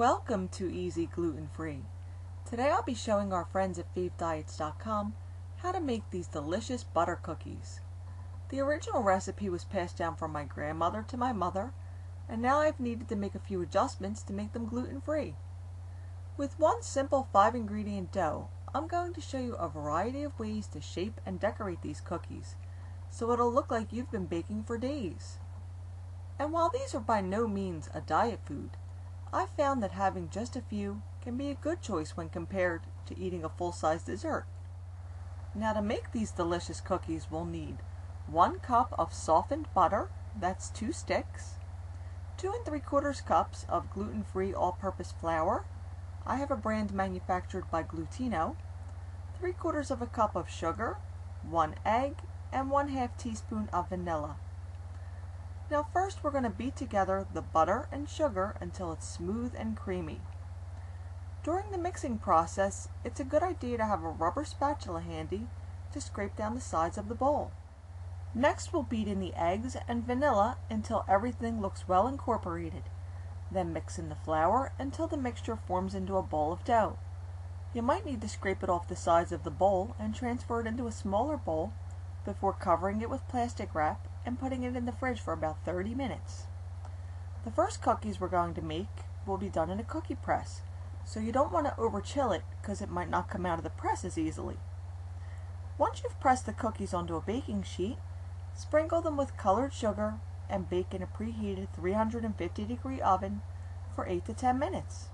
Welcome to EZGlutenFree. Today I'll be showing our friends at favediets.com how to make these delicious butter cookies. The original recipe was passed down from my grandmother to my mother, and now I've needed to make a few adjustments to make them gluten-free. With one simple 5-ingredient dough, I'm going to show you a variety of ways to shape and decorate these cookies, so it'll look like you've been baking for days. And while these are by no means a diet food, I found that having just a few can be a good choice when compared to eating a full-size dessert. Now, to make these delicious cookies, we'll need 1 cup of softened butter, that's 2 sticks, 2 3/4 cups of gluten-free all-purpose flour. I have a brand manufactured by Glutino, 3/4 cup of sugar, 1 egg, and 1/2 teaspoon of vanilla. Now first we're going to beat together the butter and sugar until it's smooth and creamy. During the mixing process, it's a good idea to have a rubber spatula handy to scrape down the sides of the bowl. Next we'll beat in the eggs and vanilla until everything looks well incorporated. Then mix in the flour until the mixture forms into a ball of dough. You might need to scrape it off the sides of the bowl and transfer it into a smaller bowl before covering it with plastic wrap and putting it in the fridge for about 30 minutes. The first cookies we're going to make will be done in a cookie press, so you don't want to over chill it because it might not come out of the press as easily. Once you've pressed the cookies onto a baking sheet, sprinkle them with colored sugar and bake in a preheated 350-degree oven for 8 to 10 minutes.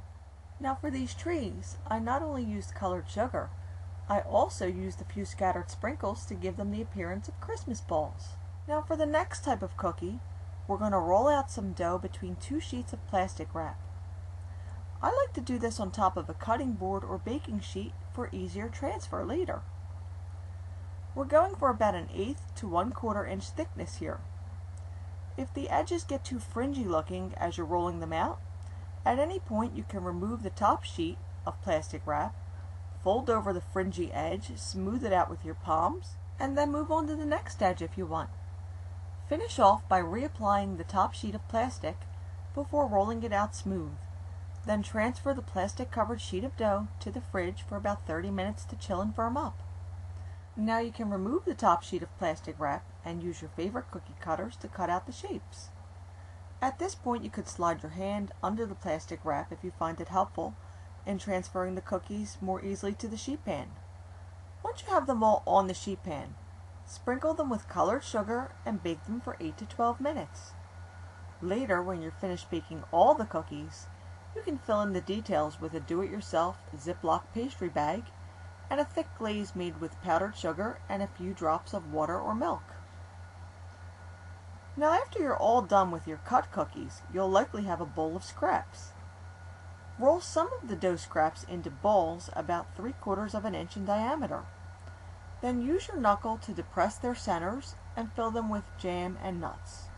Now for these trees, I not only used colored sugar, I also used a few scattered sprinkles to give them the appearance of Christmas balls. Now for the next type of cookie, we're going to roll out some dough between 2 sheets of plastic wrap. I like to do this on top of a cutting board or baking sheet for easier transfer later. We're going for about 1/8 to 1/4 inch thickness here. If the edges get too fringy looking as you're rolling them out, at any point you can remove the top sheet of plastic wrap, fold over the fringy edge, smooth it out with your palms, and then move on to the next edge if you want. Finish off by reapplying the top sheet of plastic before rolling it out smooth. Then transfer the plastic covered sheet of dough to the fridge for about 30 minutes to chill and firm up. Now you can remove the top sheet of plastic wrap and use your favorite cookie cutters to cut out the shapes. At this point you could slide your hand under the plastic wrap if you find it helpful in transferring the cookies more easily to the sheet pan. Once you have them all on the sheet pan, sprinkle them with colored sugar and bake them for 8 to 12 minutes. Later, when you're finished baking all the cookies, you can fill in the details with a do-it-yourself Ziploc pastry bag and a thick glaze made with powdered sugar and a few drops of water or milk. Now after you're all done with your cut cookies, you'll likely have a bowl of scraps. Roll some of the dough scraps into balls about 3/4 inch in diameter. Then use your knuckle to depress their centers and fill them with jam and nuts.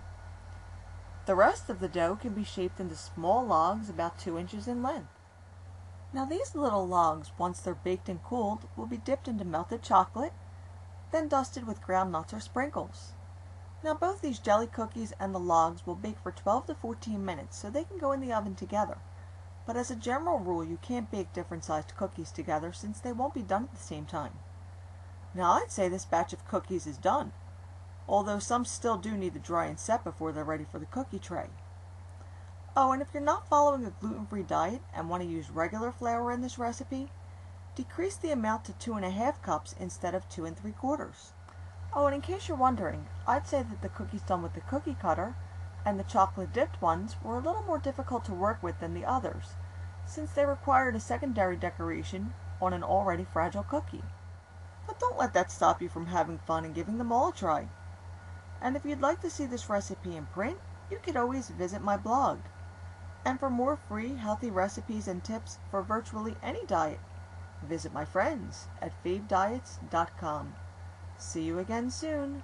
The rest of the dough can be shaped into small logs about 2 inches in length. Now these little logs, once they're baked and cooled, will be dipped into melted chocolate, then dusted with ground nuts or sprinkles. Now both these jelly cookies and the logs will bake for 12 to 14 minutes, so they can go in the oven together. But as a general rule, you can't bake different sized cookies together since they won't be done at the same time. Now I'd say this batch of cookies is done, although some still do need to dry and set before they're ready for the cookie tray. Oh, and if you're not following a gluten-free diet and want to use regular flour in this recipe, decrease the amount to 2.5 cups instead of 2 3/4. Oh, and in case you're wondering, I'd say that the cookies done with the cookie cutter and the chocolate dipped ones were a little more difficult to work with than the others, since they required a secondary decoration on an already fragile cookie. But don't let that stop you from having fun and giving them all a try. And if you'd like to see this recipe in print, you could always visit my blog. And for more free, healthy recipes and tips for virtually any diet, visit my friends at favediets.com. See you again soon.